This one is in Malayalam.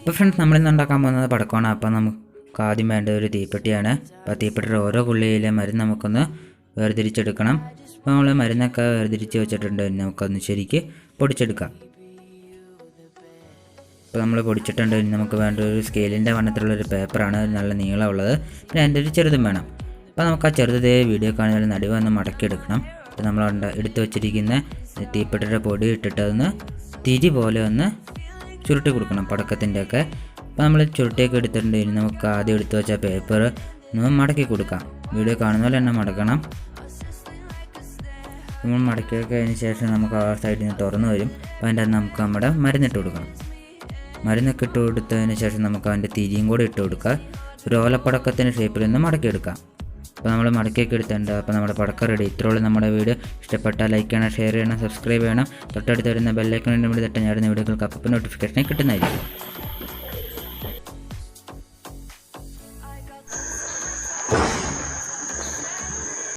അപ്പോൾ ഫ്രണ്ട്സ് നമ്മളിന്ന് ഉണ്ടാക്കാൻ പോകുന്നത് പടക്കമാണ്. അപ്പോൾ നമുക്ക് ആദ്യം വേണ്ട ഒരു തീപ്പെട്ടിയാണ്. അപ്പോൾ തീപ്പെട്ടിയുടെ ഓരോ പുള്ളിയിലെ മരുന്ന് നമുക്കൊന്ന് വേർതിരിച്ചെടുക്കണം. അപ്പോൾ നമ്മൾ മരുന്നൊക്കെ വേർതിരിച്ച് വെച്ചിട്ടുണ്ട്. നമുക്കൊന്ന് ശരിക്ക് പൊടിച്ചെടുക്കാം. അപ്പോൾ നമ്മൾ പൊടിച്ചിട്ടുണ്ട്. നമുക്ക് വേണ്ട ഒരു സ്കെയിലിൻ്റെ വണ്ണത്തിലുള്ളൊരു പേപ്പറാണ്, നല്ല നീളമുള്ളത്. പിന്നെ അതിൻ്റെ ഒരു ചെറുതും വേണം. അപ്പോൾ നമുക്ക് ആ ചെറുതേ വീഡിയോ കാണുന്നതിൽ നടുവ് ഒന്ന് മടക്കിയെടുക്കണം. അപ്പോൾ നമ്മൾ എടുത്ത് വെച്ചിരിക്കുന്ന തീപ്പെട്ടിയുടെ പൊടി ഇട്ടിട്ട് അതൊന്ന് തിരി പോലെ ഒന്ന് ചുരുട്ടി കൊടുക്കണം പടക്കത്തിൻ്റെയൊക്കെ. അപ്പോൾ നമ്മൾ ചുരുട്ടിയൊക്കെ എടുത്തിട്ടുണ്ട്. ഇനി നമുക്ക് ആദ്യം എടുത്ത് വെച്ച പേപ്പർ ഒന്ന് മടക്കി കൊടുക്കാം. വീഡിയോ കാണുന്ന പോലെ തന്നെ മടക്കണം. നമ്മൾ മടക്കിയൊക്കെ അതിന് ശേഷം നമുക്ക് ആ സൈഡിൽ നിന്ന് തുറന്നു വരും. അപ്പോൾ അതിൻ്റെ നമുക്ക് നമ്മുടെ മരുന്നിട്ട് കൊടുക്കണം. മരുന്നൊക്കെ ഇട്ട് കൊടുത്തതിന് ശേഷം നമുക്ക് അതിൻ്റെ തിരിയും കൂടെ ഇട്ട് കൊടുക്കുക. ഒരു ഓലപ്പടക്കത്തിൻ്റെ ഷേപ്പിൽ നിന്ന് മടക്കിയെടുക്കാം. അപ്പോൾ നമ്മൾ മടക്കിയൊക്കെ എടുത്തിട്ടുണ്ട്. അപ്പോൾ നമ്മുടെ പടക്കം റെഡി. ഇത്രയുള്ള നമ്മുടെ വീഡിയോ ഇഷ്ടപ്പെട്ടാൽ ലൈക്ക് ചെയ്യണം, ഷെയർ ചെയ്യണം, സബ്സ്ക്രൈബ് ചെയ്യണം. തൊട്ടടുത്ത് വരുന്ന ബെല്ലൈക്കണിൻ്റെ കൂടി തട്ടാൻ ഞാടുന്ന വീഡിയോകൾക്ക് അപ്പോൾ നോട്ടിഫിക്കേഷനെ കിട്ടുന്നതായിരിക്കും.